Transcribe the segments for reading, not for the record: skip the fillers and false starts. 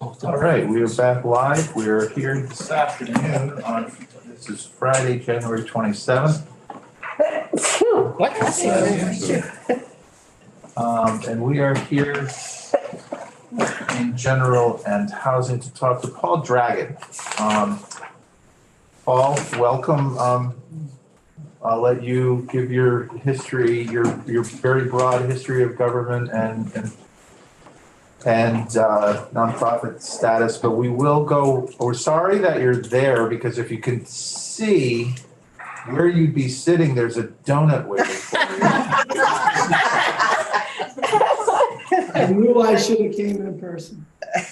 All right, we are back live. We are here this afternoon on, this is Friday, January 27th. What? And we are here in general and housing to talk to Paul Dragon. Paul, welcome. I'll let you give your history, your very broad history of government and nonprofit status, but we're sorry that you're there, because if you can see where you'd be sitting, there's a donut waiting for you. I knew I should have came in person.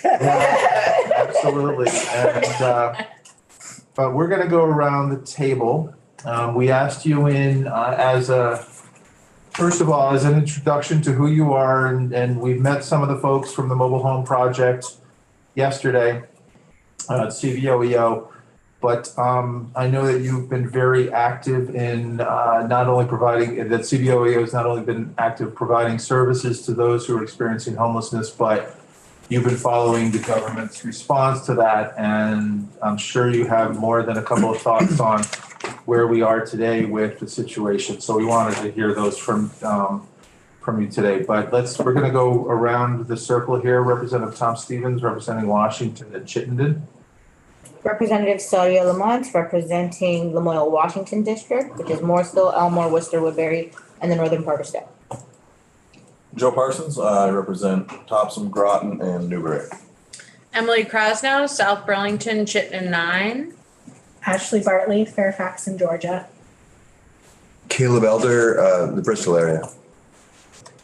Yeah, absolutely. And, but we're gonna go around the table. We asked you in first of all, as an introduction to who you are, and we've met some of the folks from the Mobile Home Project yesterday at CVOEO. But I know that you've been very active in not only providing, that CVOEO has not only been active providing services to those who are experiencing homelessness, but you've been following the government's response to that. And I'm sure you have more than a couple of thoughts on where we are today with the situation. So we wanted to hear those from you today. But we're going to go around the circle here. Representative Tom Stevens, representing Washington and Chittenden. Representative Sadia Lamont, representing Lamoille Washington District, which is Morrisville, Elmore, Worcester, Woodbury, and the northern part of Stowe. Joe Parsons, I represent Topsom, Groton, and Newbury. Emily Krasnow, South Burlington, Chittenden 9. Ashley Bartley, Fairfax and Georgia. Caleb Elder, the Bristol area.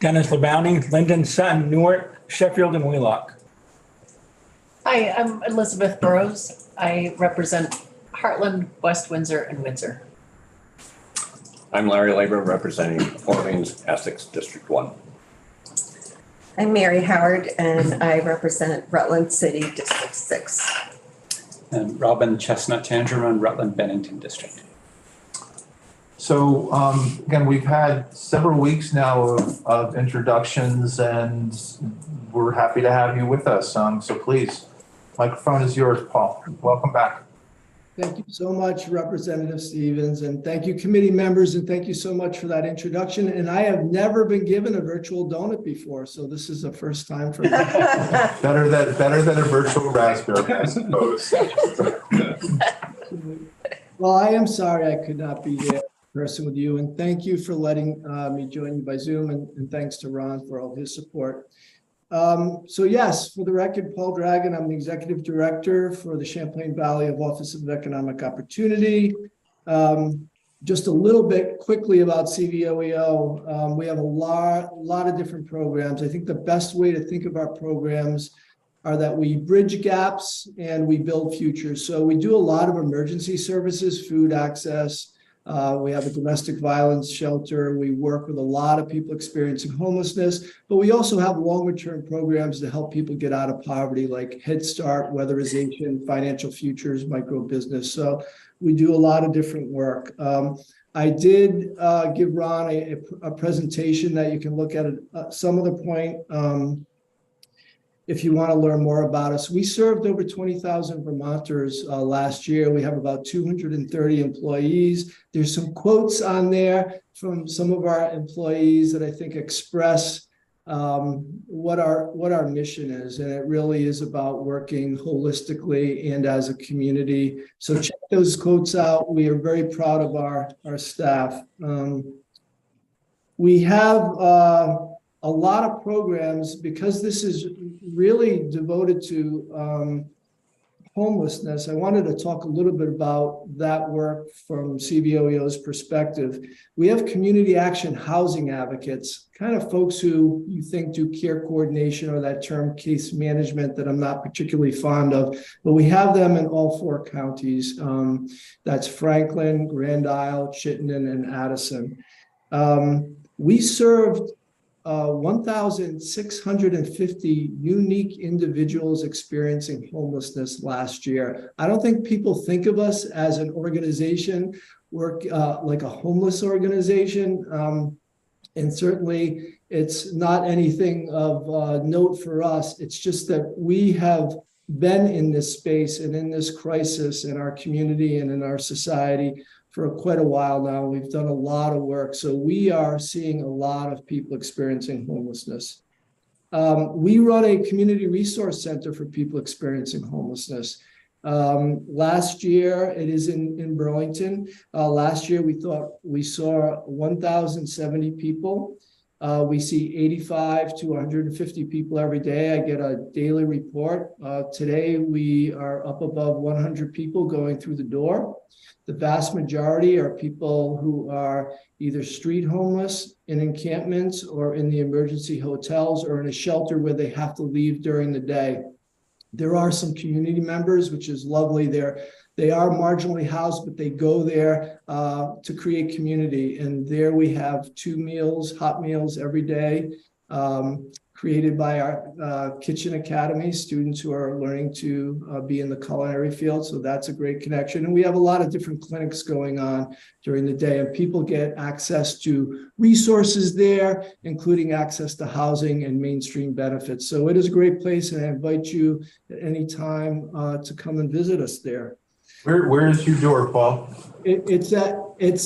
Dennis LeBounty, Linden, Sutton, Newark, Sheffield, and Wheelock. Hi, I'm Elizabeth Burrows. I represent Heartland, West Windsor, and Windsor. I'm Larry Labor, representing Orleans, Essex, District 1. I'm Mary Howard, and I represent Rutland City, District 6. And Robin Chestnut Tangerman, Rutland Bennington District. So again, we've had several weeks now of introductions, and we're happy to have you with us. So please, microphone is yours, Paul. Welcome back. Thank you so much, Representative Stevens, and thank you, committee members, and thank you so much for that introduction. And I have never been given a virtual donut before, so this is the first time for me. better than a virtual raspberry, I suppose. Well, I am sorry I could not be there in person with you, and thank you for letting me join you by Zoom, and thanks to Ron for all his support. So yes, for the record, Paul Dragon, I'm the Executive Director for the Champlain Valley of Office of Economic Opportunity. Just a little bit quickly about CVOEO. We have a lot of different programs. I think the best way to think of our programs are that we bridge gaps and we build futures. So we do a lot of emergency services, food access. We have a domestic violence shelter. We work with a lot of people experiencing homelessness, but we also have longer term programs to help people get out of poverty, like Head Start, weatherization, financial futures, micro business. So we do a lot of different work. I did give Ron a presentation that you can look at some of the point. If you want to learn more about us, we served over 20,000 Vermonters last year. We have about 230 employees. There's some quotes on there from some of our employees that I think express what our mission is. And it really is about working holistically and as a community. So check those quotes out. We are very proud of our staff. We have a lot of programs, because this is really devoted to homelessness. I wanted to talk a little bit about that work from CVOEO's perspective. We have community action housing advocates, kind of folks who you think do care coordination, or that term case management that I'm not particularly fond of, but we have them in all 4 counties. That's Franklin, Grand Isle, Chittenden, and Addison. We served 1,650 unique individuals experiencing homelessness last year. I don't think people think of us as an organization like a homeless organization. And certainly it's not anything of note for us. It's just that we have been in this space and in this crisis in our community and in our society for quite a while now. We've done a lot of work. So we are seeing a lot of people experiencing homelessness. We run a community resource center for people experiencing homelessness. Last year, it is in Burlington. Last year, we saw 1,070 people. We see 85 to 150 people every day. I get a daily report. Today, we are up above 100 people going through the door. The vast majority are people who are either street homeless in encampments or in the emergency hotels or in a shelter where they have to leave during the day. There are some community members, which is lovely. They are marginally housed, but they go there to create community. And there we have 2 meals, hot meals every day, created by our Kitchen Academy, students who are learning to be in the culinary field. So that's a great connection. And we have a lot of different clinics going on during the day, and people get access to resources there, including access to housing and mainstream benefits. So it is a great place, and I invite you at any time to come and visit us there. Where is your door, Paul? It's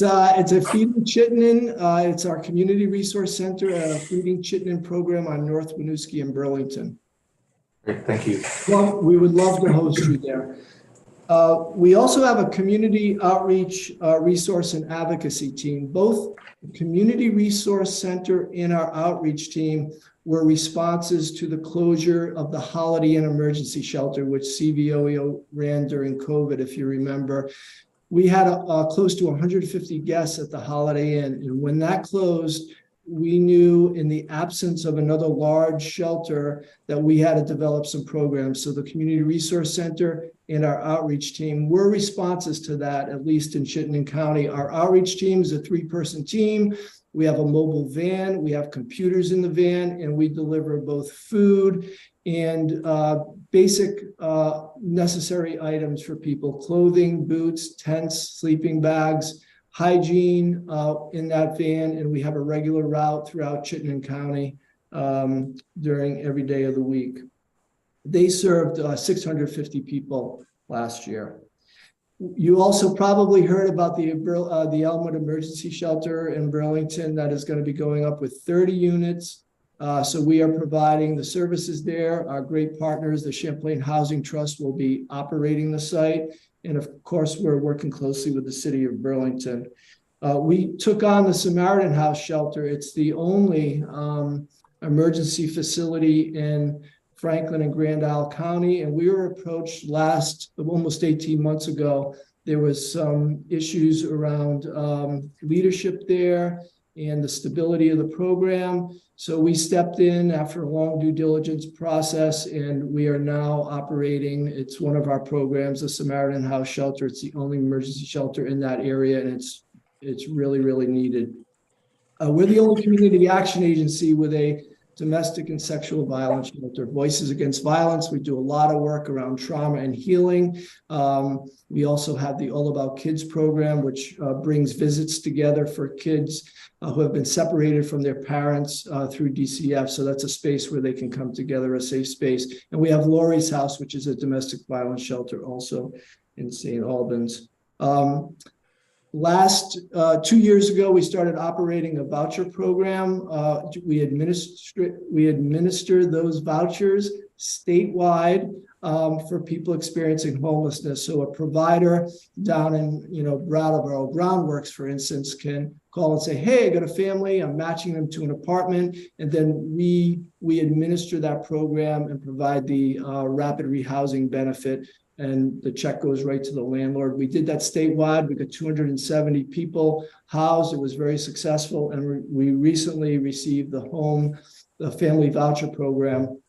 a Feeding Chittenden. It's our community resource center, a Feeding Chittenden program on North Winooski in Burlington. Great, thank you. Well, we would love to host you there. We also have a community outreach resource and advocacy team. Both the community resource center and our outreach team were responses to the closure of the Holiday Inn emergency shelter, which CVOEO ran during COVID, if you remember. We had close to 150 guests at the Holiday Inn, and when that closed, we knew in the absence of another large shelter that we had to develop some programs. So the Community Resource Center and our outreach team were responses to that, at least in Chittenden County. Our outreach team is a 3-person team. We have a mobile van, we have computers in the van, and we deliver both food and basic necessary items for people: clothing, boots, tents, sleeping bags, hygiene in that van. And we have a regular route throughout Chittenden County during every day of the week. They served 650 people last year. You also probably heard about the Elmwood Emergency Shelter in Burlington that is going to be going up with 30 units. So we are providing the services there. Our great partners, the Champlain Housing Trust, will be operating the site. And of course, we're working closely with the city of Burlington. We took on the Samaritan House Shelter. It's the only emergency facility in Franklin and Grand Isle County, and we were approached almost 18 months ago. There was some issues around leadership there and the stability of the program. So we stepped in after a long due diligence process, and we are now operating. It's one of our programs, the Samaritan House Shelter. It's the only emergency shelter in that area, and it's really, really needed. We're the only community action agency with a domestic and sexual violence shelter. Voices Against Violence. We do a lot of work around trauma and healing. We also have the All About Kids program, which brings visits together for kids who have been separated from their parents through DCF. So that's a space where they can come together, a safe space. And we have Lori's House, which is a domestic violence shelter also in St. Albans. Last 2 years ago, we started operating a voucher program. We administer those vouchers statewide for people experiencing homelessness. So a provider down in Brattleboro, Groundworks, for instance, can call and say, "Hey, I got a family. I'm matching them to an apartment," and then we administer that program and provide the rapid rehousing benefit. And the check goes right to the landlord. We did that statewide. We got 270 people housed. It was very successful. And we recently received the family voucher program,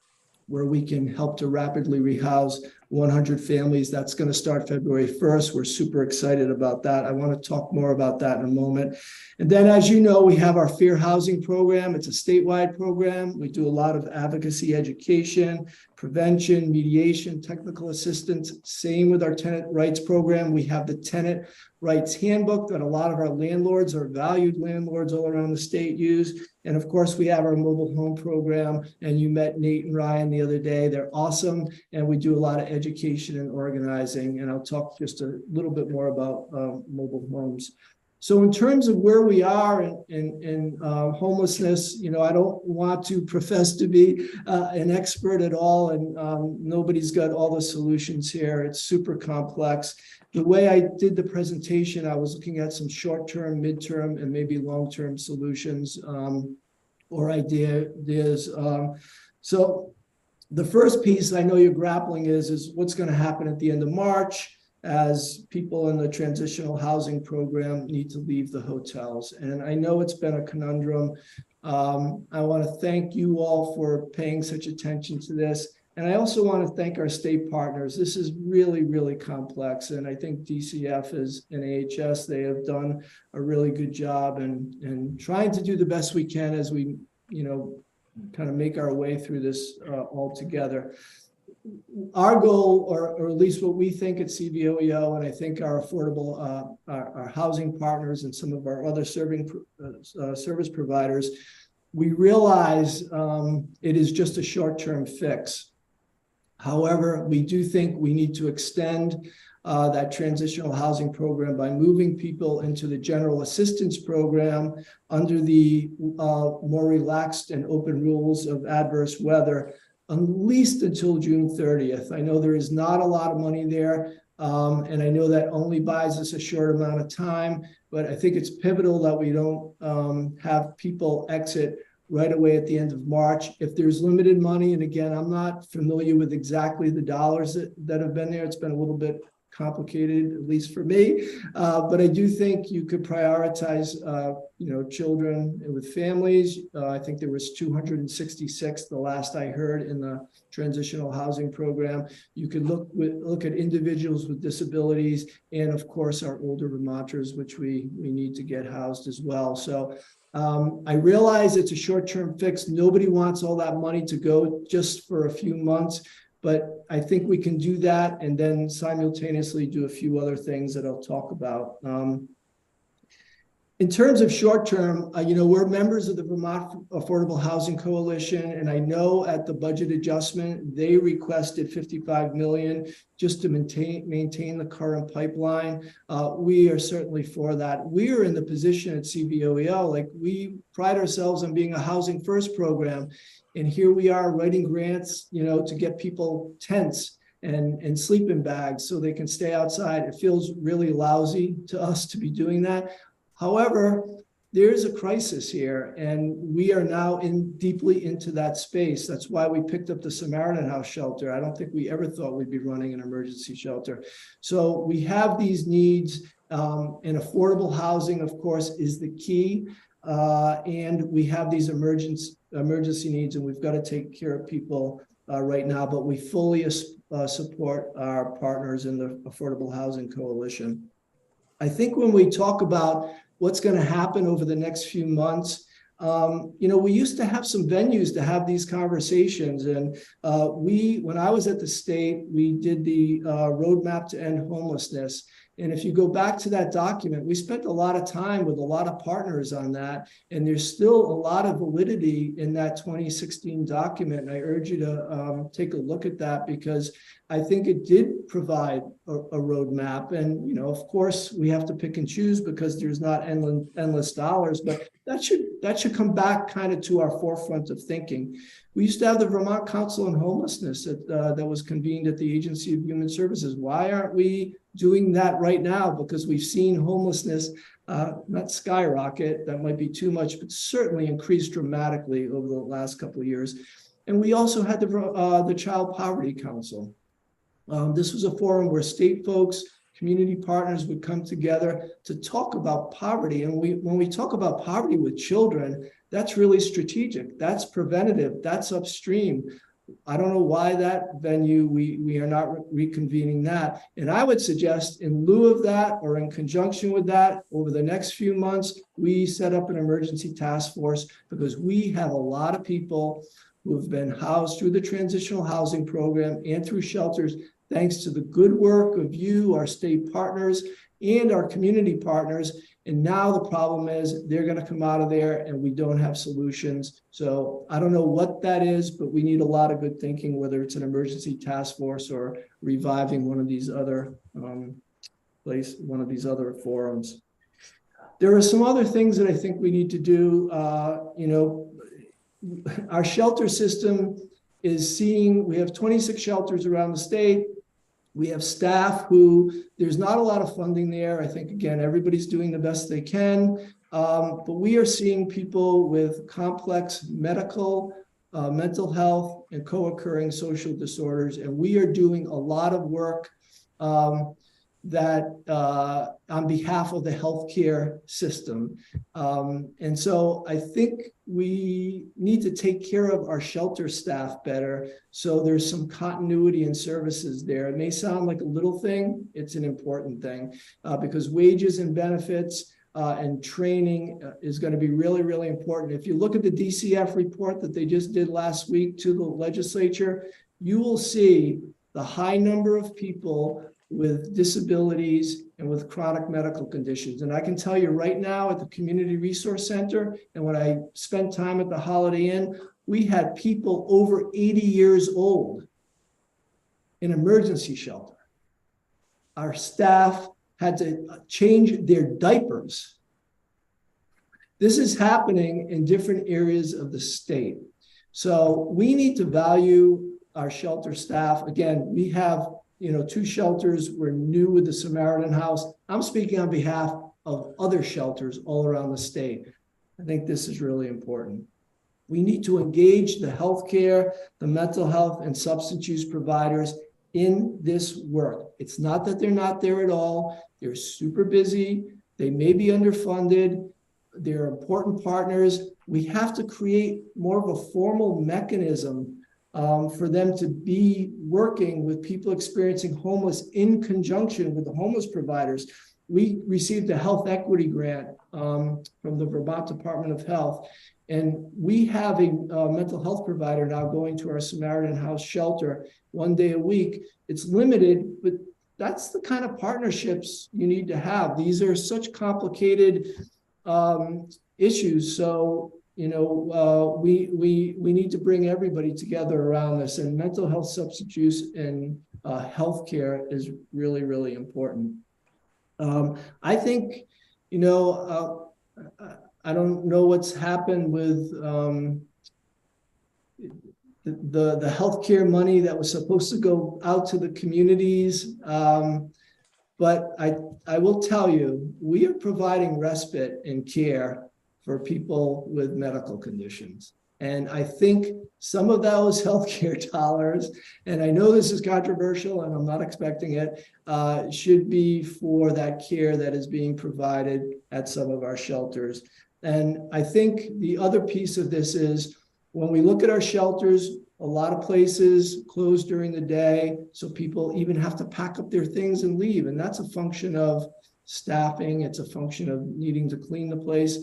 where we can help to rapidly rehouse 100 families. That's going to start February 1st. We're super excited about that. I want to talk more about that in a moment. And then, as you know, we have our Fair Housing Program. It's a statewide program. We do a lot of advocacy, education, prevention, mediation, technical assistance. Same with our tenant rights program. We have the tenant rights handbook that a lot of our landlords or valued landlords all around the state use. And of course, we have our mobile home program. And you met Nate and Ryan the other day. They're awesome. And we do a lot of education and organizing. And I'll talk just a little bit more about mobile homes. So in terms of where we are in homelessness, you know, I don't want to profess to be an expert at all, and nobody's got all the solutions here. It's super complex. The way I did the presentation, I was looking at some short-term, midterm, and maybe long-term solutions or ideas. So the first piece I know you're grappling is what's going to happen at the end of March, as people in the transitional housing program need to leave the hotels. And I know it's been a conundrum. I want to thank you all for paying such attention to this. And I also want to thank our state partners. This is really, really complex. And I think DCF and AHS, they have done a really good job and trying to do the best we can as we, you know, kind of make our way through this all together. Our goal, or at least what we think at CVOEO, and I think our affordable, our housing partners and some of our other service providers, we realize it is just a short-term fix. However, we do think we need to extend that transitional housing program by moving people into the general assistance program under the more relaxed and open rules of adverse weather, at least until June 30th. I know there is not a lot of money there, and I know that only buys us a short amount of time, but I think it's pivotal that we don't have people exit right away at the end of March. If there's limited money, and again, I'm not familiar with exactly the dollars that have been there. It's been a little bit complicated, at least for me, but I do think you could prioritize, you know, children with families. I think there was 266 the last I heard in the transitional housing program. You could look at individuals with disabilities, and of course our older Vermonters, which we need to get housed as well. So I realize it's a short-term fix. Nobody wants all that money to go just for a few months, but I think we can do that and then simultaneously do a few other things that I'll talk about. In terms of short term, you know, we're members of the Vermont Affordable Housing Coalition, and I know at the budget adjustment, they requested $55 million just to maintain the current pipeline. We are certainly for that. We are in the position at CVOEO, like we pride ourselves on being a housing first program. And here we are writing grants, you know, to get people tents and sleeping bags so they can stay outside. It feels really lousy to us to be doing that. However, there is a crisis here, and we are now deeply into that space. That's why we picked up the Samaritan House shelter. I don't think we ever thought we'd be running an emergency shelter. So we have these needs, and affordable housing, of course, is the key. And we have these emergency needs, and we've got to take care of people right now, but we fully support our partners in the Affordable Housing Coalition. I think when we talk about what's going to happen over the next few months, you know, we used to have some venues to have these conversations. And when I was at the state, we did the roadmap to end homelessness. And if you go back to that document, we spent a lot of time with a lot of partners on that. And there's still a lot of validity in that 2016 document. And I urge you to take a look at that, because I think it did provide a roadmap. And, you know, of course, we have to pick and choose because there's not endless dollars, but that should come back kind of to our forefront of thinking. We used to have the Vermont Council on Homelessness that was convened at the Agency of Human Services. Why aren't we doing that right now? Because we've seen homelessness not skyrocket, that might be too much, but certainly increased dramatically over the last couple of years. And we also had the Child Poverty Council. This was a forum where state folks, community partners would come together to talk about poverty. And when we talk about poverty with children, that's really strategic. That's preventative. That's upstream. I don't know why that venue, we are not reconvening that. And I would suggest in lieu of that or in conjunction with that, over the next few months, we set up an emergency task force because we have a lot of people who have been housed through the transitional housing program and through shelters, thanks to the good work of you, our state partners, and our community partners. And now the problem is they're going to come out of there and we don't have solutions. So I don't know what that is, but we need a lot of good thinking, whether it's an emergency task force or reviving one of these other forums. There are some other things that I think we need to do. Our shelter system is we have 26 shelters around the state. We have staff who, there's not a lot of funding there. I think, again, everybody's doing the best they can. But we are seeing people with complex medical, mental health, and co-occurring social disorders. And we are doing a lot of work that on behalf of the healthcare system. And so I think we need to take care of our shelter staff better. So there's some continuity in services there. It may sound like a little thing, it's an important thing because wages and benefits and training is going to be really, really important. If you look at the DCF report that they just did last week to the legislature, you will see the high number of people with disabilities and with chronic medical conditions. And I can tell you right now at the Community Resource Center, and when I spent time at the Holiday Inn, we had people over 80 years old in emergency shelter. Our staff had to change their diapers. This is happening in different areas of the state. So we need to value our shelter staff. Again, we have 2 shelters. We're new with the Samaritan House. I'm speaking on behalf of other shelters all around the state. I think this is really important. We need to engage the healthcare, the mental health, and substance use providers in this work. It's not that they're not there at all. They're super busy. They may be underfunded. They're important partners. We have to create more of a formal mechanism for them to be working with people experiencing homeless in conjunction with the homeless providers. We received a health equity grant from the Vermont Department of Health, and we have a mental health provider now going to our Samaritan House shelter 1 day a week. It's limited, but that's the kind of partnerships you need to have. These are such complicated issues. So we need to bring everybody together around this, and mental health, substance use, and healthcare is really, really important. I think, I don't know what's happened with the healthcare money that was supposed to go out to the communities. But I will tell you, we are providing respite and care for people with medical conditions. And I think some of those healthcare dollars, and I know this is controversial and I'm not expecting it, should be for that care that is being provided at some of our shelters. And I think the other piece of this is when we look at our shelters, a lot of places close during the day, so people even have to pack up their things and leave. And that's a function of staffing. It's a function of needing to clean the place.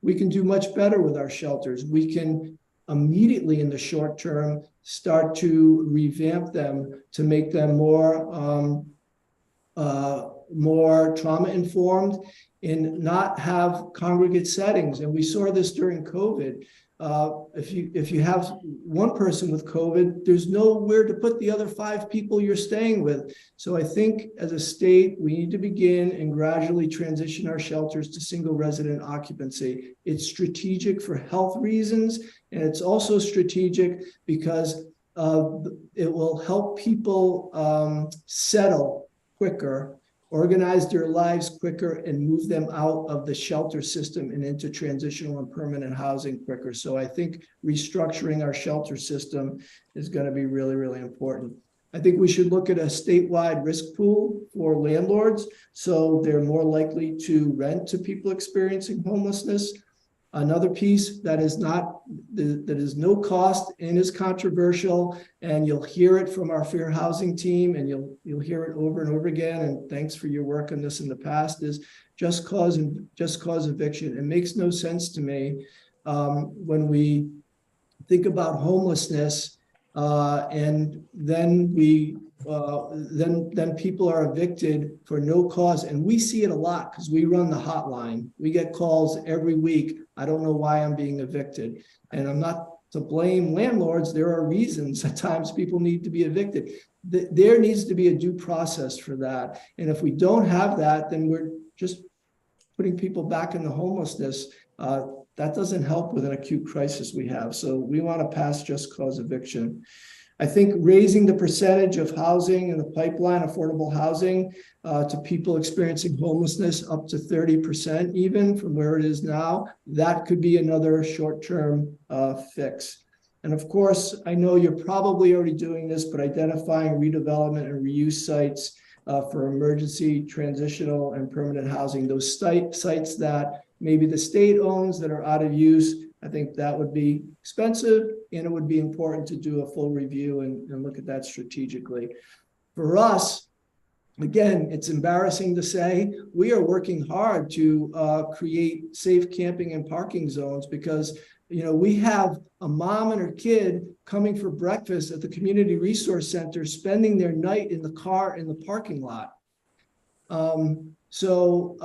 We can do much better with our shelters. We can immediately in the short term start to revamp them to make them more trauma informed and not have congregate settings. And we saw this during COVID. If you have one person with COVID, there's nowhere to put the other 5 people you're staying with. So I think as a state, we need to begin and gradually transition our shelters to single resident occupancy. It's strategic for health reasons, and it's also strategic because it will help people settle quicker, organize their lives quicker, and move them out of the shelter system and into transitional and permanent housing quicker. So I think restructuring our shelter system is going to be really, really important. I think we should look at a statewide risk pool for landlords so they're more likely to rent to people experiencing homelessness. Another piece that is no cost and is controversial, and you'll hear it from our fair housing team, and you'll hear it over and over again. And thanks for your work on this in the past. Is just cause eviction. It makes no sense to me when we think about homelessness, and then then people are evicted for no cause. And we see it a lot because we run the hotline. We get calls every week. I don't know why I'm being evicted. And I'm not to blame landlords. There are reasons at times people need to be evicted. There needs to be a due process for that. And if we don't have that, then we're just putting people back into homelessness. That doesn't help with an acute crisis we have. So we want to pass just cause eviction. I think raising the percentage of housing in the pipeline, affordable housing, to people experiencing homelessness up to 30% even from where it is now, that could be another short-term fix. And of course, I know you're probably already doing this, but identifying redevelopment and reuse sites for emergency, transitional, and permanent housing, those sites that maybe the state owns that are out of use. I think that would be expensive, and it would be important to do a full review and look at that strategically. For us, again, it's embarrassing to say, we are working hard to create safe camping and parking zones because, you know, we have a mom and her kid coming for breakfast at the Community Resource Center, spending their night in the car in the parking lot. So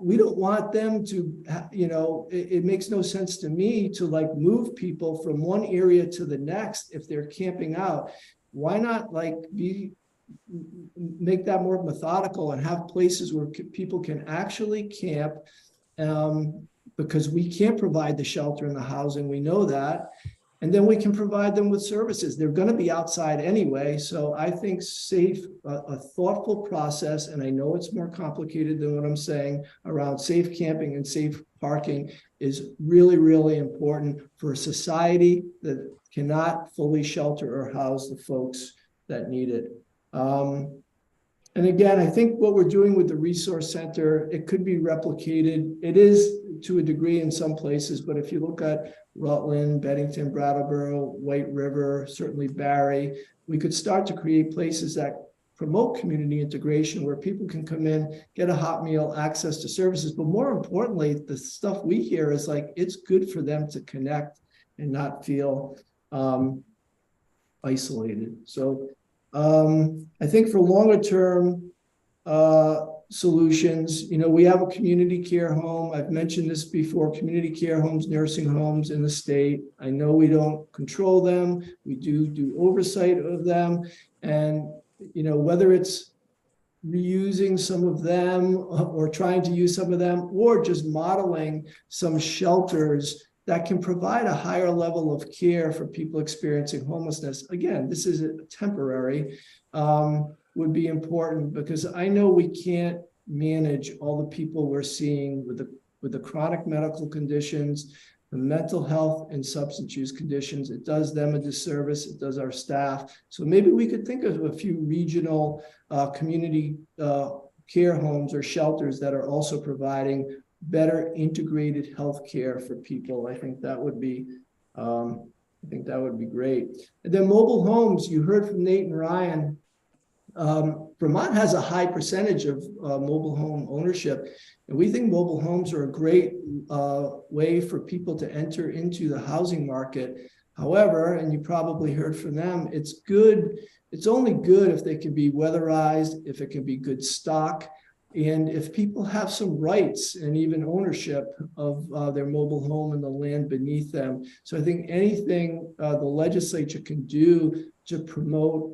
we don't want them to, you know, it makes no sense to me to like move people from one area to the next if they're camping out. Why not like make that more methodical and have places where people can actually camp, because we can't provide the shelter and the housing, we know that. And then we can provide them with services. They're going to be outside anyway. So I think a thoughtful process, and I know it's more complicated than what I'm saying, around safe camping and safe parking is really, really important for a society that cannot fully shelter or house the folks that need it. And again, I think what we're doing with the resource center, it could be replicated. It is to a degree in some places, but if you look at Rutland, Bennington, Brattleboro, White River, certainly Barry, we could start to create places that promote community integration where people can come in, get a hot meal, access to services. But more importantly, the stuff we hear is like, it's good for them to connect and not feel isolated. So I think for longer term solutions, you know, we have a community care home. I've mentioned this before, community care homes, nursing homes in the state. I know we don't control them. We do oversight of them. And, you know, whether it's reusing some of them or trying to use some of them, or just modeling some shelters that can provide a higher level of care for people experiencing homelessness. Again, this is temporary, would be important because I know we can't manage all the people we're seeing with the chronic medical conditions, the mental health and substance use conditions. It does them a disservice, it does our staff. So maybe we could think of a few regional community care homes or shelters that are also providing better integrated health care for people. I think that would be great. And then mobile homes, you heard from Nate and Ryan. Vermont has a high percentage of mobile home ownership, and we think mobile homes are a great way for people to enter into the housing market. However, and you probably heard from them, it's only good if they can be weatherized, if it can be good stock, and if people have some rights and even ownership of their mobile home and the land beneath them. So I think anything the legislature can do to promote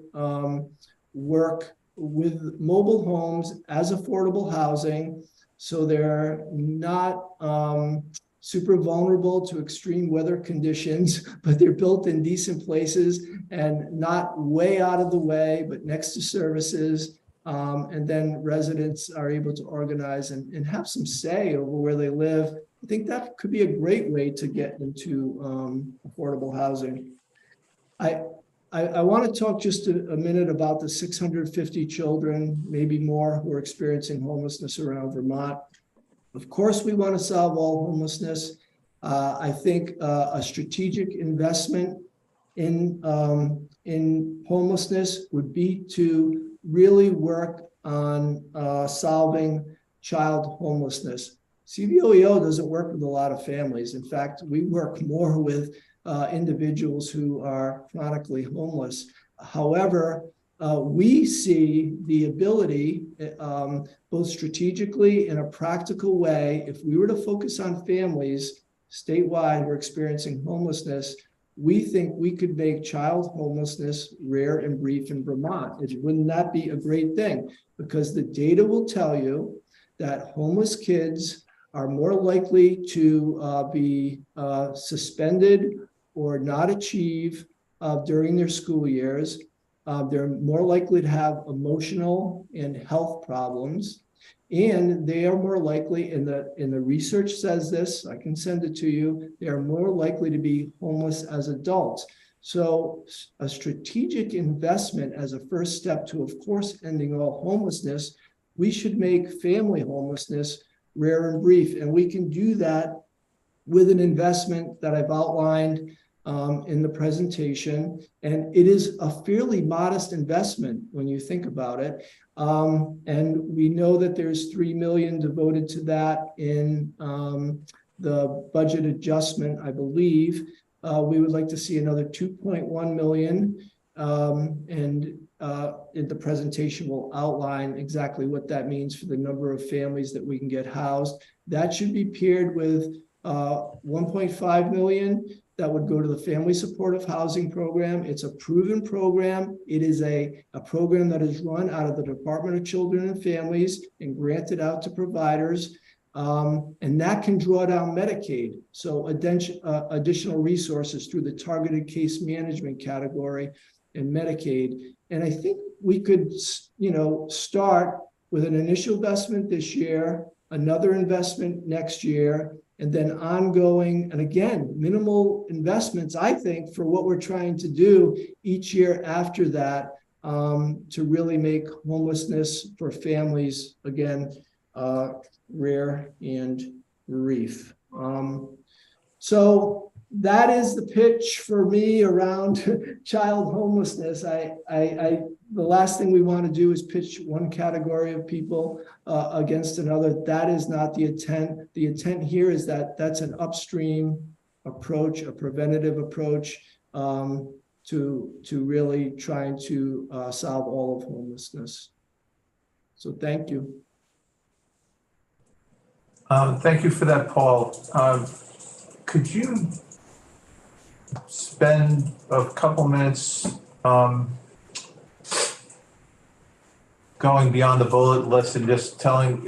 work with mobile homes as affordable housing, so they're not super vulnerable to extreme weather conditions, but they're built in decent places and not way out of the way, but next to services. And then residents are able to organize and have some say over where they live. I think that could be a great way to get into affordable housing. I want to talk just a minute about the 650 children, maybe more, who are experiencing homelessness around Vermont. Of course, we want to solve all homelessness. I think a strategic investment in homelessness would be to really work on solving child homelessness. CVOEO doesn't work with a lot of families. In fact, we work more with individuals who are chronically homeless. However, we see the ability, both strategically in a practical way, if we were to focus on families statewide who are experiencing homelessness, we think we could make child homelessness rare and brief in Vermont. Wouldn't that be a great thing? Because the data will tell you that homeless kids are more likely to be suspended or not achieve during their school years. They're more likely to have emotional and health problems. And they are more likely, in the research says this, I can send it to you, they are more likely to be homeless as adults. So a strategic investment as a first step to, of course, ending all homelessness, we should make family homelessness rare and brief. And we can do that with an investment that I've outlined in the presentation. And it is a fairly modest investment when you think about it. And we know that there's $3 million devoted to that in the budget adjustment, I believe. We would like to see another 2.1 million. In the presentation, we'll outline exactly what that means for the number of families that we can get housed. That should be paired with 1.5 million that would go to the Family Supportive Housing Program. It's a proven program. It is a program that is run out of the Department of Children and Families and granted out to providers. And that can draw down Medicaid. So additional resources through the targeted case management category and Medicaid. And I think we could, start with an initial investment this year, another investment next year, and then ongoing, and again, minimal investments, I think, for what we're trying to do each year after that, to really make homelessness for families, again, rare and brief. So that is the pitch for me around child homelessness. The last thing we want to do is pitch one category of people against another. That is not the intent. The intent here is that that's an upstream approach, a preventative approach to really trying to solve all of homelessness. So thank you. Thank you for that, Paul. Could you spend a couple minutes going beyond the bullet list and just telling,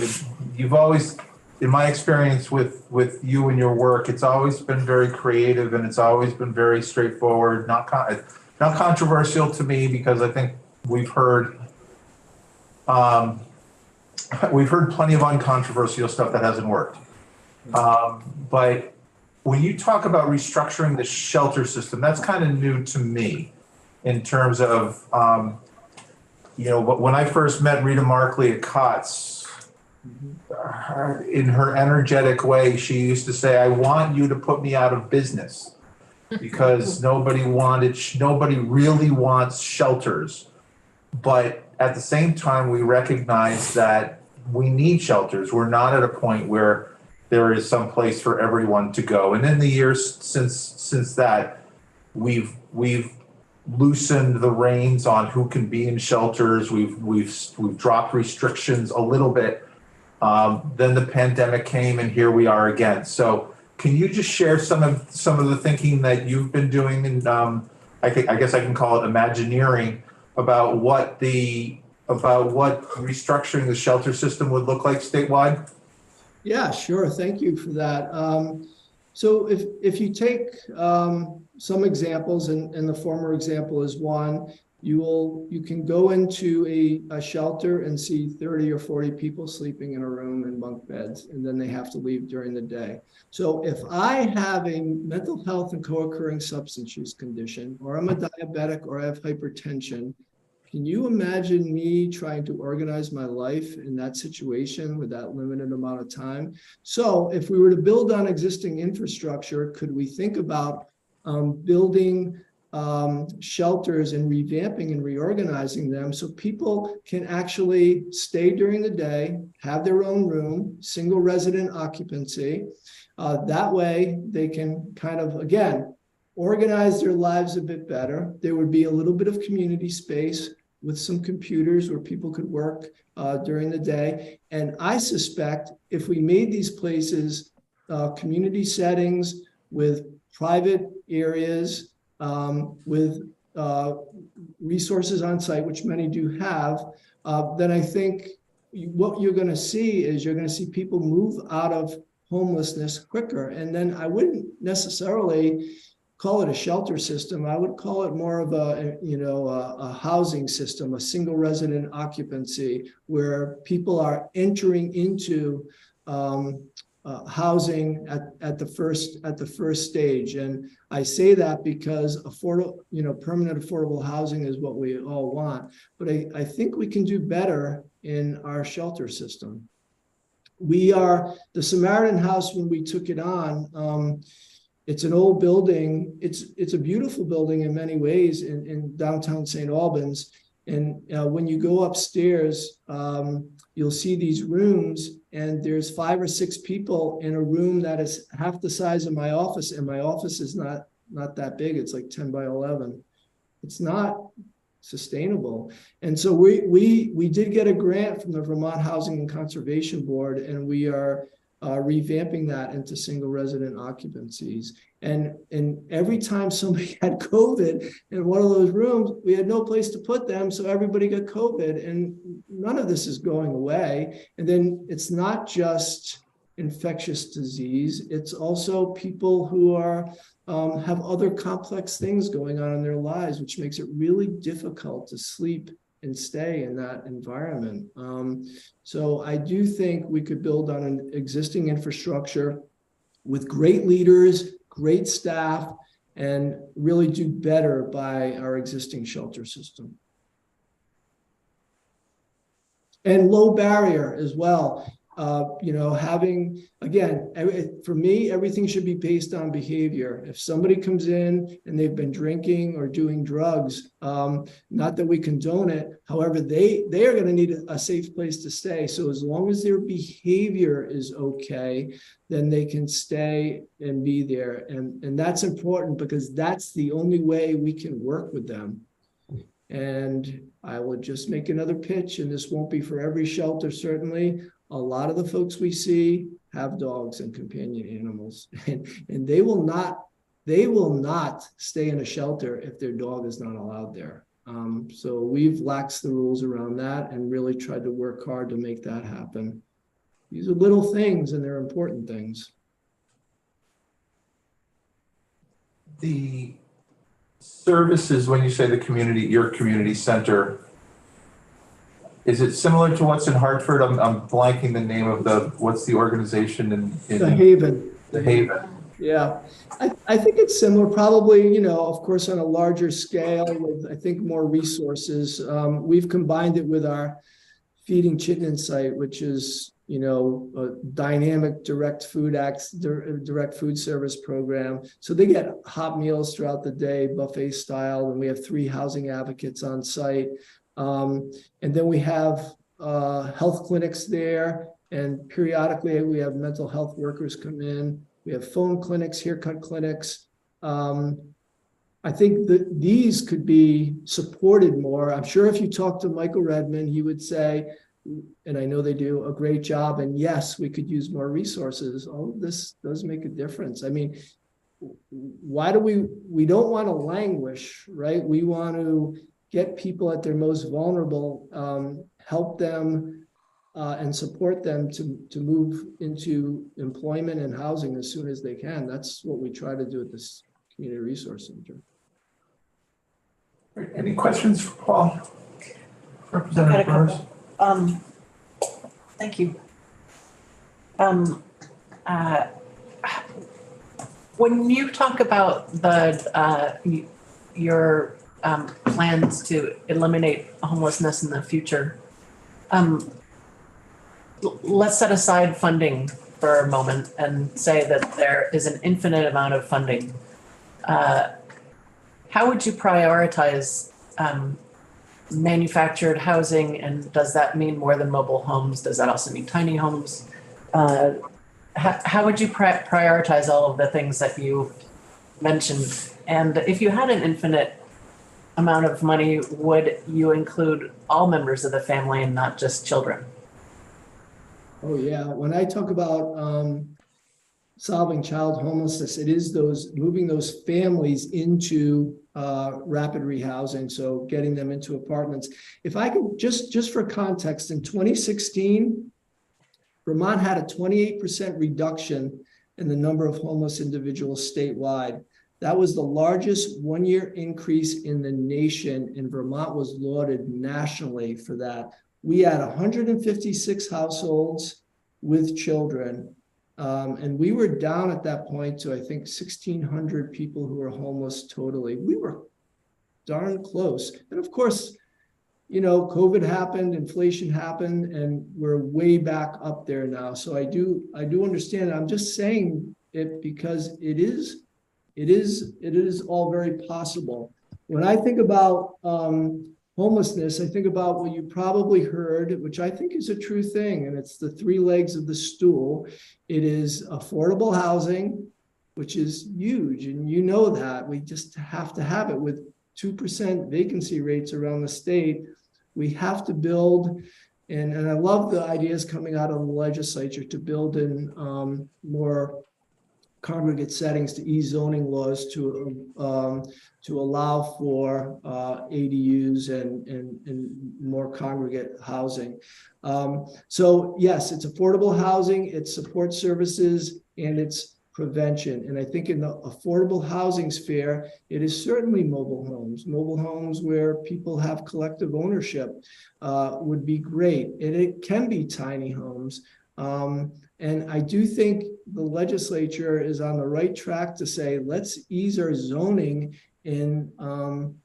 you've always, in my experience with you and your work, it's always been very creative and it's always been very straightforward, not controversial to me, because I think we've heard plenty of uncontroversial stuff that hasn't worked. But when you talk about restructuring the shelter system, that's kind of new to me in terms of, when I first met Rita Markley at COTS, in her energetic way, she used to say, I want you to put me out of business because nobody really wants shelters. But at the same time, we recognize that we need shelters. We're not at a point where there is some place for everyone to go. And in the years since that, we've loosened the reins on who can be in shelters. We've dropped restrictions a little bit. Then the pandemic came, and here we are again. So, can you just share some of the thinking that you've been doing, and I guess I can call it Imagineering, about what restructuring the shelter system would look like statewide? Yeah, sure. Thank you for that. So if you take some examples, and the former example is one, you can go into a shelter and see 30 or 40 people sleeping in a room in bunk beds, and then they have to leave during the day. So if I have a mental health and co-occurring substance use condition, or I'm a diabetic, or I have hypertension, Can you imagine me trying to organize my life in that situation with that limited amount of time? So if we were to build on existing infrastructure, could we think about building shelters and revamping and reorganizing them so people can actually stay during the day, have their own room, single resident occupancy. That way they can kind of, again, organize their lives a bit better. There would be a little bit of community space with some computers where people could work during the day. And I suspect if we made these places community settings with private areas, with resources on site, which many do have, then I think what you're going to see is you're going to see people move out of homelessness quicker. And then I wouldn't necessarily call it a shelter system. I would call it more of a housing system, a single resident occupancy, where people are entering into housing at the first stage. And I say that because permanent affordable housing is what we all want. But I think we can do better in our shelter system. The Samaritan House, when we took it on, it's an old building. It's a beautiful building in many ways in downtown St. Albans. And when you go upstairs, you'll see these rooms, and there's 5 or 6 people in a room that is half the size of my office, and my office is not that big. It's like 10 by 11. It's not sustainable. And so we did get a grant from the Vermont Housing and Conservation Board, and we are revamping that into single resident occupancies. And every time somebody had COVID in one of those rooms, we had no place to put them, so everybody got COVID, and none of this is going away. And then it's not just infectious disease, it's also people who are have other complex things going on in their lives, which makes it really difficult to sleep and stay in that environment. So I do think we could build on an existing infrastructure with great leaders, great staff, and really do better by our existing shelter system. And low barrier as well. Having, again, for me, everything should be based on behavior. If somebody comes in and they've been drinking or doing drugs, not that we condone it, however, they are going to need a safe place to stay. So as long as their behavior is okay, then they can stay and be there. And that's important because that's the only way we can work with them. And I will just make another pitch, and this won't be for every shelter, certainly. A lot of the folks we see have dogs and companion animals, and they will not stay in a shelter if their dog is not allowed there. So we've laxed the rules around that and really tried to work hard to make that happen. These are little things, and they're important things. The services, when you say your community center, is it similar to what's in Hartford? I'm blanking the name of what's the organization in The Haven. The Haven. Yeah, I think it's similar, probably, of course, on a larger scale with, I think, more resources. We've combined it with our Feeding Chittenden site, which is, a dynamic direct food service program. So they get hot meals throughout the day, buffet style, and we have 3 housing advocates on site. And then we have health clinics there, and periodically we have mental health workers come in. We have phone clinics, haircut clinics. I think that these could be supported more. I'm sure if you talk to Michael Redmond, he would say, and I know they do a great job, and yes, we could use more resources. All of this does make a difference. I mean, why do we don't want to languish, right? We want to get people at their most vulnerable, help them and support them to move into employment and housing as soon as they can. That's what we try to do at this Community Resource Center. Any questions for Paul? Representative Burrs? Thank you. When you talk about your plans to eliminate homelessness in the future. Let's set aside funding for a moment and say that there is an infinite amount of funding. How would you prioritize manufactured housing, and does that mean more than mobile homes? Does that also mean tiny homes? How would you prioritize all of the things that you mentioned? And if you had an infinite amount of money, would you include all members of the family and not just children? Oh, yeah. When I talk about solving child homelessness, it is moving those families into rapid rehousing, so getting them into apartments. If I could, just for context, in 2016, Vermont had a 28% reduction in the number of homeless individuals statewide. That was the largest one-year increase in the nation, and Vermont was lauded nationally for that. We had 156 households with children, and we were down at that point to, I think, 1,600 people who were homeless totally. We were darn close. And of course, you know, COVID happened, inflation happened, and we're way back up there now. So I do understand. I'm just saying it because it is all very possible. When I think about homelessness, I think about what you probably heard, which I think is a true thing, and it's the three legs of the stool. It is affordable housing, which is huge, and you know that. We just have to have it. With 2% vacancy rates around the state, we have to build, and I love the ideas coming out of the legislature to build in more congregate settings, to ease zoning laws to allow for ADUs and more congregate housing. So yes, it's affordable housing, it's support services, and it's prevention. And I think in the affordable housing sphere, it is certainly mobile homes where people have collective ownership would be great. And it can be tiny homes. And I do think the legislature is on the right track to say, let's ease our zoning in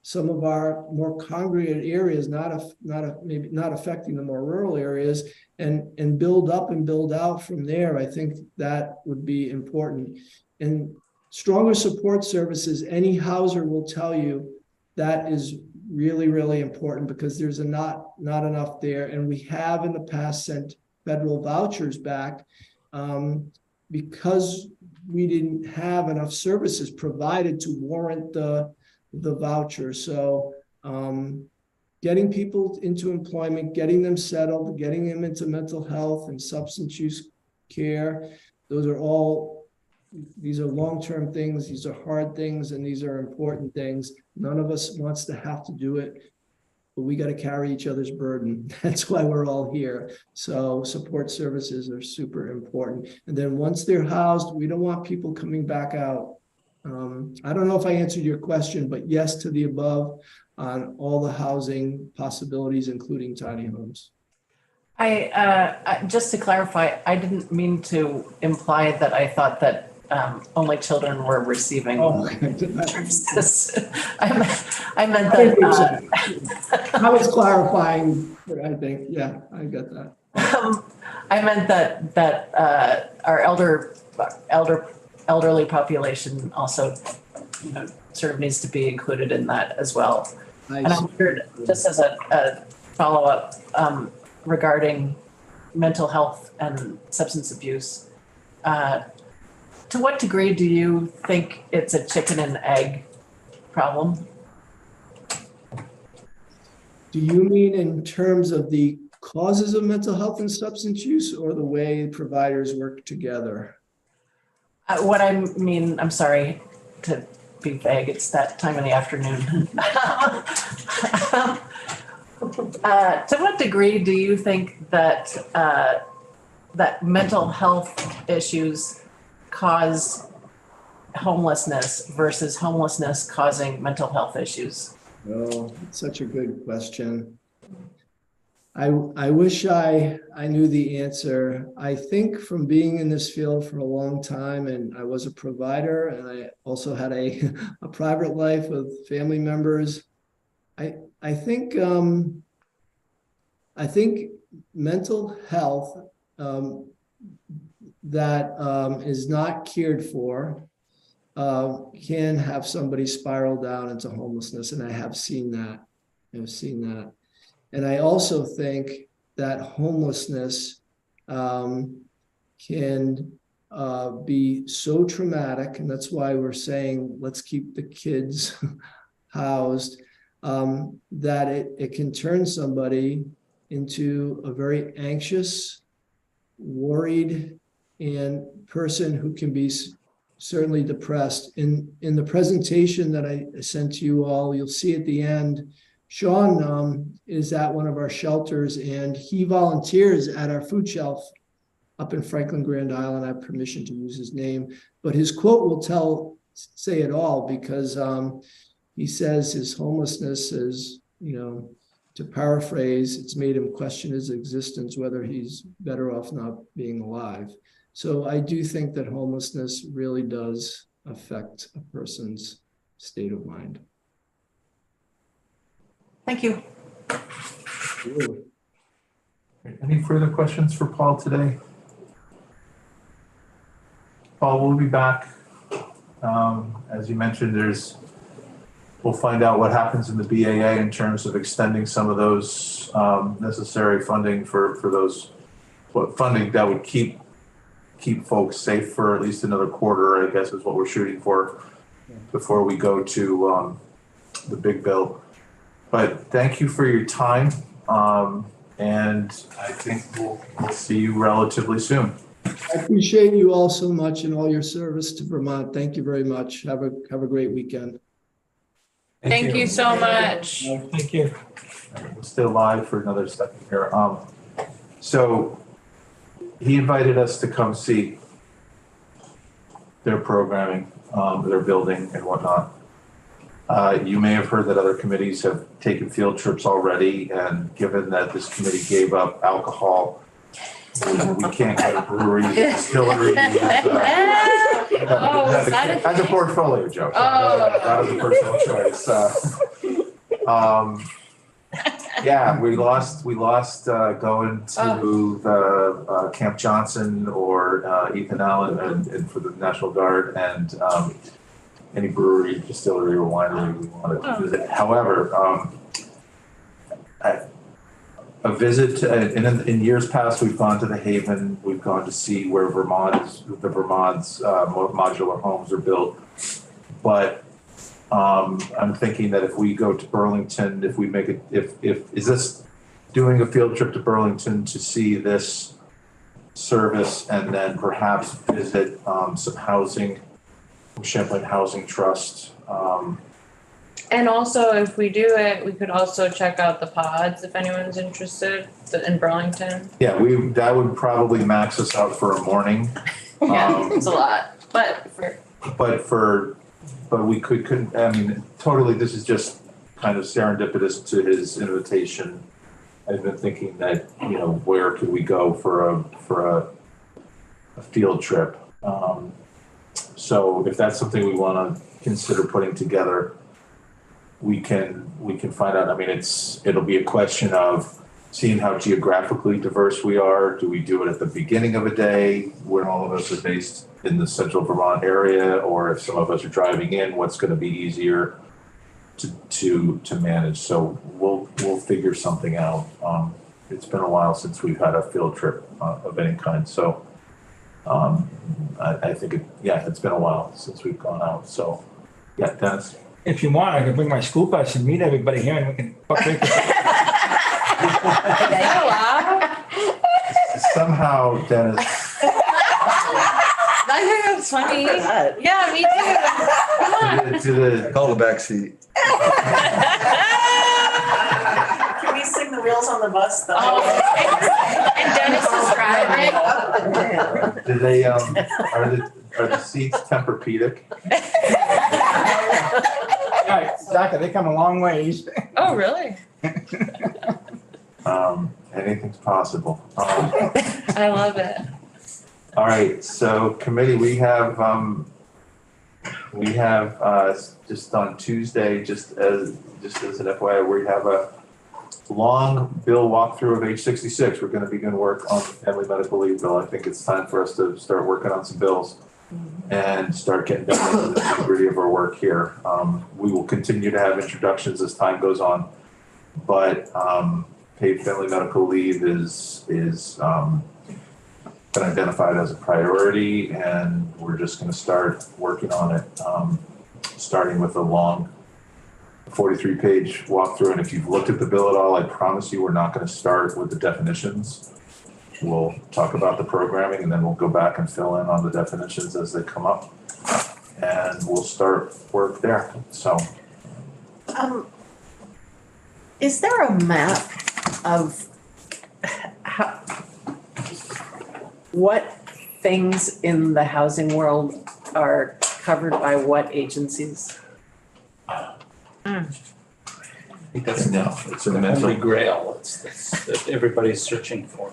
some of our more congregate areas, maybe not affecting the more rural areas, and build up and build out from there. I think that would be important. And stronger support services, any houser will tell you that is really, really important, because there's not enough there. And we have in the past sent federal vouchers back because we didn't have enough services provided to warrant the voucher. So getting people into employment, getting them settled, getting them into mental health and substance use care, these are long-term things, these are hard things, and these are important things. None of us wants to have to do it, but we got to carry each other's burden. That's why we're all here. So support services are super important. And then once they're housed, we don't want people coming back out. I don't know if I answered your question, but yes to the above on all the housing possibilities, including tiny homes. I just to clarify, I didn't mean to imply that I thought that only children were receiving services. I meant that. I was clarifying, I think. Yeah, I got that. I meant that our elderly population also, sort of needs to be included in that as well. And I wondered, just as a follow-up regarding mental health and substance abuse, to what degree do you think it's a chicken and egg problem? Do you mean in terms of the causes of mental health and substance use, or the way providers work together? What I mean, I'm sorry to be vague, it's that time of the afternoon. To what degree do you think that that mental health issues cause homelessness versus homelessness causing mental health issues? Oh, it's such a good question. I wish I knew the answer. I think from being in this field for a long time, and I was a provider, and I also had a private life with family members. I think mental health that is not cared for can have somebody spiral down into homelessness, and I have seen that. And I also think that homelessness can be so traumatic, and that's why we're saying let's keep the kids housed, that it can turn somebody into a very anxious, worried, and person who can be certainly depressed. In the presentation that I sent to you all, you'll see at the end, Sean is at one of our shelters, and he volunteers at our food shelf up in Franklin, Grand Island. I have permission to use his name, but his quote will say it all, because he says his homelessness is, to paraphrase, it's made him question his existence, whether he's better off not being alive. So I do think that homelessness really does affect a person's state of mind. Thank you. Any further questions for Paul today? Paul, we'll be back. As you mentioned, we'll find out what happens in the BAA in terms of extending some of those necessary funding for those, funding that would keep folks safe for at least another quarter, I guess is what we're shooting for before we go to the big bill. But thank you for your time. And I think we'll see you relatively soon. I appreciate you all so much and all your service to Vermont. Thank you very much. Have a great weekend. Thank you so much. Thank you. We'll stay live for another second here. So he invited us to come see their programming, their building and whatnot. You may have heard that other committees have taken field trips already, and given that this committee gave up alcohol, we can't get a brewery, distillery. As a portfolio joke. That was a personal choice. Yeah, we lost going to the Camp Johnson or Ethan Allen and for the National Guard, and any brewery, distillery, or winery we wanted to visit. However, a visit, in years past, we've gone to the Haven, we've gone to see where Vermont's modular homes are built. But I'm thinking that if we go to Burlington, if we make it, is this doing a field trip to Burlington to see this service and then perhaps visit some housing, Champlain Housing Trust. And also, if we do it, we could also check out the pods if anyone's interested in Burlington. Yeah, that would probably max us out for a morning. Yeah, it's a lot, but we couldn't. I mean, totally. This is just kind of serendipitous to his invitation. I've been thinking that where could we go for a field trip. So if that's something we want to consider putting together, we can find out. I mean, it'll be a question of seeing how geographically diverse we are. Do we do it at the beginning of a day when all of us are based in the central Vermont area, or if some of us are driving in, what's going to be easier to manage? So we'll figure something out. It's been a while since we've had a field trip of any kind. So I think it's been a while since we've gone out. So yeah, Dennis. If you want, I can bring my school bus and meet everybody here, and we can. Somehow, Dennis. I think that's funny. Yeah, me too. Call the back seat. Can we sing the Wheels on the Bus though? And Dennis is driving. Do they are the seats Tempur-Pedic? Yeah, exactly. They come a long ways. Oh, really? Anything's possible. I love it. All right, so committee, we have just on Tuesday, just just as an FYI, we have a long bill walkthrough of age 66. We're gonna begin work on the family medical leave bill. I think it's time for us to start working on some bills and start getting down into the nitty-gritty of our work here. We will continue to have introductions as time goes on, but paid family medical leave is been identified as a priority, and we're just gonna start working on it, starting with a long 43-page walkthrough. And if you've looked at the bill at all, I promise you we're not gonna start with the definitions. We'll talk about the programming, and then we'll go back and fill in on the definitions as they come up, and we'll start work there. So Is there a map of how, what things in the housing world are covered by what agencies? I think that's it's a the mental. holy grail. It's that everybody's searching for.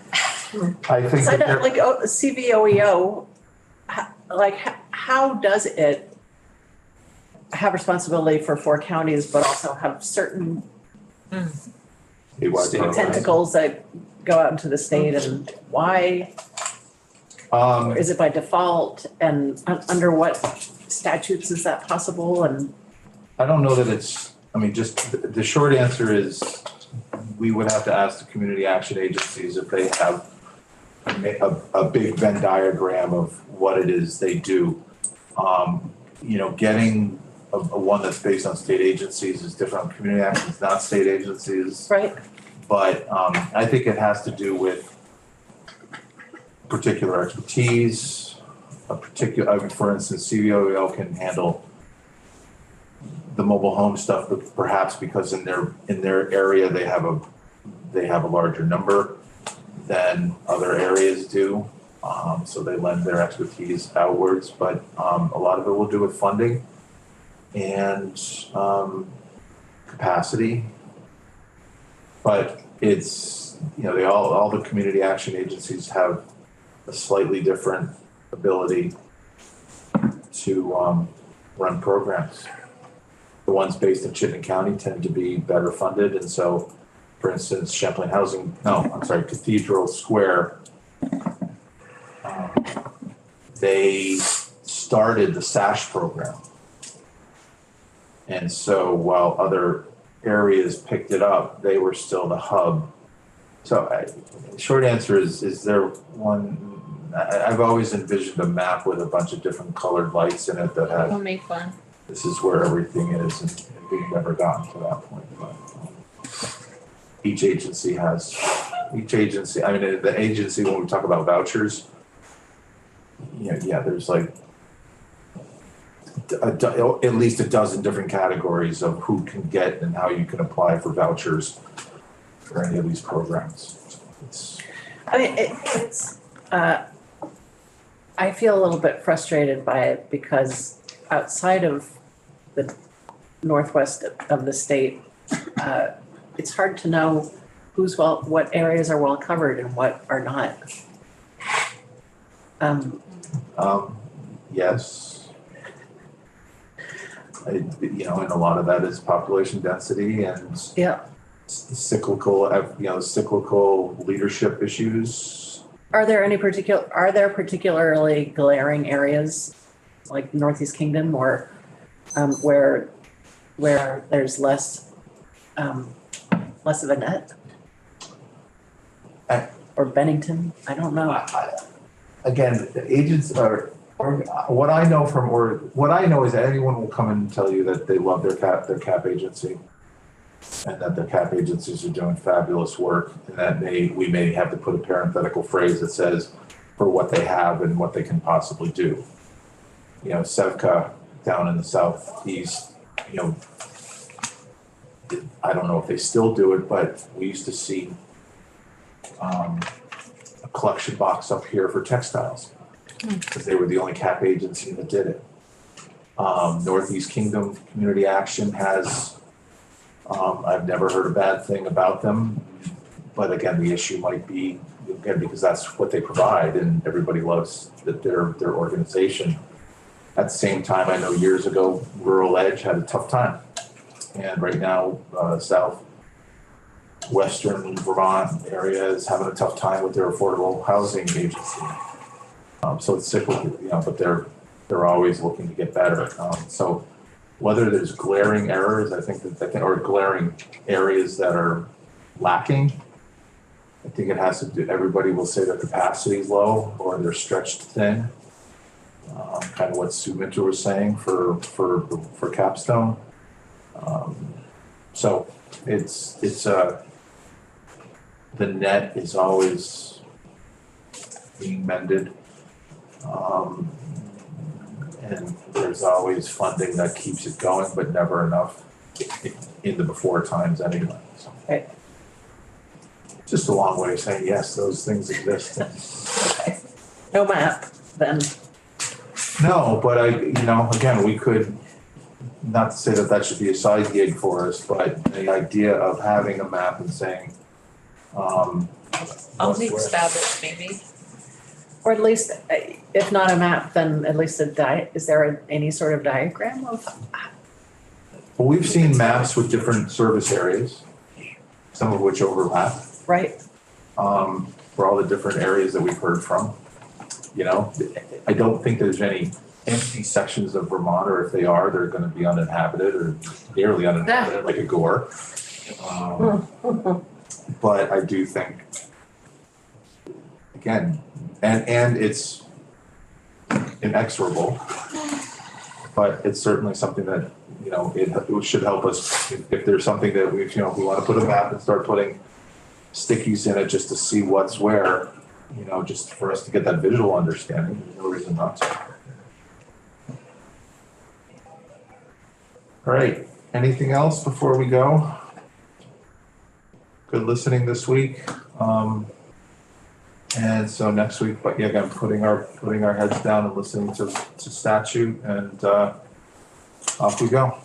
I think that there- Like CVOEO, how does it have responsibility for 4 counties, but also have certain statewide programs. tentacles that go out into the state, and why? Or is it by default, and under what statutes is that possible? And I don't know that it's, I mean, just the short answer is we would have to ask the community action agencies if they have a big Venn diagram of what it is they do. Getting a one that's based on state agencies is different. Community action is not state agencies. right, But I think it has to do with particular expertise, for instance, CVOEL can handle the mobile home stuff, but perhaps because in their area they have a larger number than other areas do. So they lend their expertise outwards, but a lot of it will do with funding and capacity. But it's, all the community action agencies have a slightly different ability to run programs. The ones based in Chittenden County tend to be better funded, and so, for instance, Cathedral Square, they started the SASH program. And so while other areas picked it up, they were still the hub. So short answer is there one, I've always envisioned a map with a bunch of different colored lights in it that We'll have, make fun. this is where everything is, and we've never gotten to that point. But each agency, I mean, the agency, when we talk about vouchers, there's like at least a dozen different categories of who can get and how you can apply for vouchers for any of these programs. I feel a little bit frustrated by it because outside of the northwest of the state, it's hard to know what areas are well covered and what are not. Yes. And a lot of that is population density and cyclical leadership issues. Are there particularly glaring areas like Northeast Kingdom or where there's less of a net? Or Bennington? I don't know. Again, the agents are, what I know is that anyone will come and tell you that they love their cap agency, and that their cap agencies are doing fabulous work, and that we may have to put a parenthetical phrase that says for what they have and what they can possibly do. Sevka down in the southeast, I don't know if they still do it, but we used to see a collection box up here for textiles because they were the only cap agency that did it. Northeast Kingdom Community Action has, I've never heard a bad thing about them, but again, the issue might be, because that's what they provide and everybody loves their organization. At the same time, I know years ago, Rural Edge had a tough time And right now, southwestern Vermont area is having a tough time with their affordable housing agency. So it's cyclical, but they're always looking to get better. So whether there's glaring errors, I think or glaring areas that are lacking, I think it has to do, everybody will say their capacity is low or they're stretched thin. Kind of what Sue Minter was saying for Capstone. So it's the net is always being mended. And there's always funding that keeps it going, but never enough in the before times anyway. So. Right. Just a long way of saying, yes, those things exist. Okay. No map, then. No, but again, we could, not to say that should be a side gig for us, but the idea of having a map and saying, I'll take a stab at maybe. Or at least, if not a map, then at least is there any sort of diagram of? well, we've seen maps with different service areas, some of which overlap. Right. For all the different areas that we've heard from. I don't think there's any empty sections of Vermont, or if they are, they're gonna be uninhabited or nearly uninhabited, like a Gore. But I do think, again, and it's inexorable, but it's certainly something that, it should help us if there's something that we wanna put a map and start putting stickies in it just to see what's where, just for us to get that visual understanding. There's no reason not to. All right, anything else before we go? Good listening this week. And so next week, but yeah, again, putting our heads down and listening to statute, and off we go.